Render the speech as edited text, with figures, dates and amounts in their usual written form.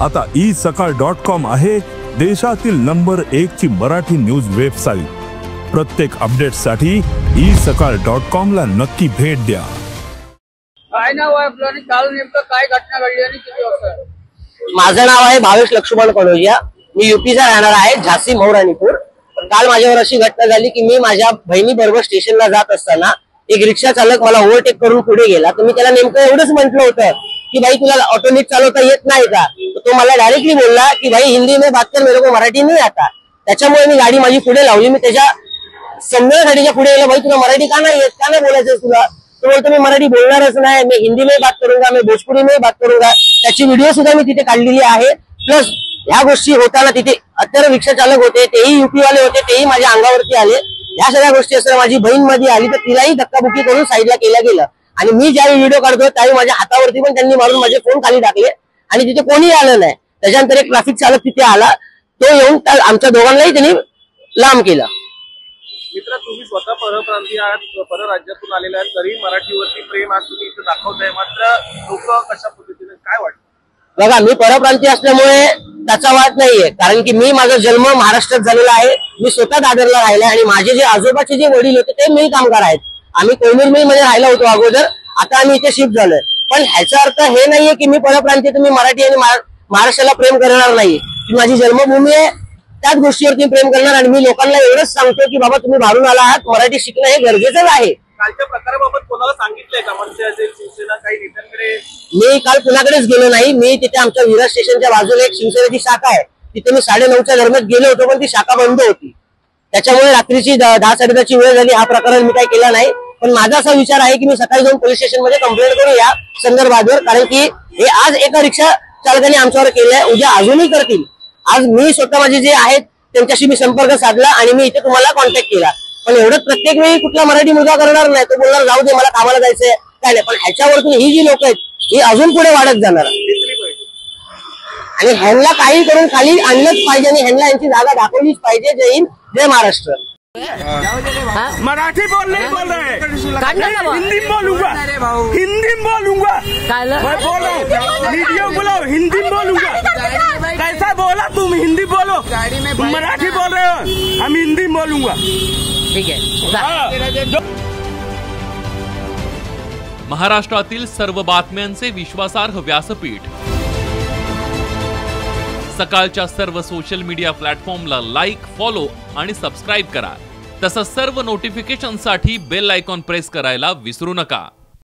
आता isakal.com आहे देशातील नंबर 1 ची मराठी न्यूज वेबसाईट। प्रत्येक अपडेटसाठी isakal.com ला नक्की भेट द्या। काय नाव आहे आपलं आणि काल नेमकं काय घटना घडली आणि किती वाजता? माझं नाव आहे भावेश लक्ष्मण कनोजिया। मी यूपीचा राहणार आहे, झाशी मौराणीपूर। काल माझ्यावर अशी घटना झाली की मी माझ्या बहिणी बरोबर स्टेशनला जात असताना एक रिक्षा चालक मला ओव्हरटेक करून पुढे गेला। तर मी त्याला नेमकं एवढंच म्हटलं होतं की भाई तुला ऑटो नीट चालवता येत नाही का? तो मला डायरेक्टली बोलला की भाई हिंदी में बात कर, मेरे को मराठी नहीं आता। त्याच्यामुळे मी गाडी माझी पुढे लावली। मी त्याच्या समजण्यासाठीच्या पुढे गेलो, भाई तुला मराठी का नाही येत, का नाही बोलायचं तुला? तो बोलतो मी मराठी बोलणारच नाही, मी हिंदी में बात करूंगा, मैं भोजपुरी में बात करूंगा। त्याची व्हिडिओ सुद्धा मी तिथे काढलेली आहे। प्लस ह्या गोष्टी होताना तिथे अत्तर रिक्षा चालक होते, तेही यूपी वाले होते, तेही माझ्या अंगावरती आले। ह्या सगळ्या गोष्टी असताना माझी बहीण मध्ये आली तर तिलाही धक्काबुक्की करून साईडला केलं गेलं। आणि मी ज्यावेळी व्हिडिओ काढतो त्यावेळी माझ्या हातावरती पण त्यांनी मारून माझे फोन खाली टाकले आणि तिथे कोणी आलं नाही। त्याच्यानंतर एक ट्रॅफिक चालक तिथे आला, तो येऊन आमच्या दोघांनाही त्यांनी लांब केला। मित्र, तुम्ही स्वतः परप्रांतीय आहात, परराज्यातून आलेले आहात, तरी मराठीवरती प्रेम आज तुम्ही इथे दाखवताय, मात्र लोक कशा पद्धतीने, काय वाटतं? बघा, मी परप्रांतीय असल्यामुळे त्याचा वाद नाहीये, कारण की मी माझा जन्म महाराष्ट्रात झालेला आहे। मी स्वतः दादरला राहिला आणि माझे जे आजोबाचे जे वडील होते ते मिल कामगार आहेत। आम्ही कोयनूर मिल मध्ये राहिला होतो अगोदर, आता आम्ही इथे शिफ्ट झालोय। पण ह्याचा अर्थ हे नाहीये की मी परप्रांतीय तर मी मराठी आणि महाराष्ट्राला प्रेम करणार नाही। माझी जन्मभूमी आहे, त्याच गोष्टीवरती प्रेम करणार। आणि मी लोकांना एवढंच सांगतो की बाबा तुम्ही बाहेरून आला आहात, मराठी शिकणं हे गरजेचं आहे। कालच्या प्रकाराबाबत कोणाला सांगितलंय का? मनसे असेल, शिवसेना, काही नेत्यांकडे? मी काल कुणाकडेच गेलो नाही। मी तिथे आमच्या विरार स्टेशनच्या बाजूला एक शिवसेनेची शाखा आहे, तिथे मी 9:30च्या दरम्यान गेलो होतो, पण ती शाखा बंद होती। त्याच्यामुळे रात्रीची 10-10:30ची वेळ झाली। हा प्रकार मी काही केला नाही, पण माझा असा विचार आहे की मी सकाळी जाऊन पोलीस स्टेशन मध्ये कंप्लेंट करू या संदर्भावर, कारण की हे आज एका रिक्षा चालकाने आमच्यावर केलंय, उद्या अजूनही करतील। आज मी स्वतः माझे जे आहेत त्यांच्याशी मी संपर्क साधला आणि मी इथे तुम्हाला कॉन्टॅक्ट केला। पण एवढंच प्रत्येक वेळी कुठला मराठी मुलगा करणार नाही, तो बोलणार जाऊ दे मला कामाला जायचंय, काय नाही। पण ह्याच्यावरतून ही जी लोक आहेत ही अजून पुढे वाढत जाणार आणि ह्यांना काही करून खाली आणलंच पाहिजे आणि ह्यांना यांची जागा दाखवलीच पाहिजे। जय हिंद, जय महाराष्ट्र। मराठी बोल रहे, हिंदी बोलूंगा, हिंदी बोलूंगा, वीडियो बुलाओ, हिंदी बोलूंगा। कैसा बोला तुम? हिंदी बोलो, मराठी बोल रहे हो, हम हिंदी बोलूंगा। ठीक है। महाराष्ट्रातील सर्व बातम्यांचे विश्वासार्ह व्यासपीठ, सकाळच्या सर्व सोशल मीडिया प्लॅटफॉर्मला लाईक, फॉलो आणि सबस्क्राईब करा। तसंच सर्व नोटिफिकेशनसाठी बेल आयकॉन प्रेस करायला विसरू नका।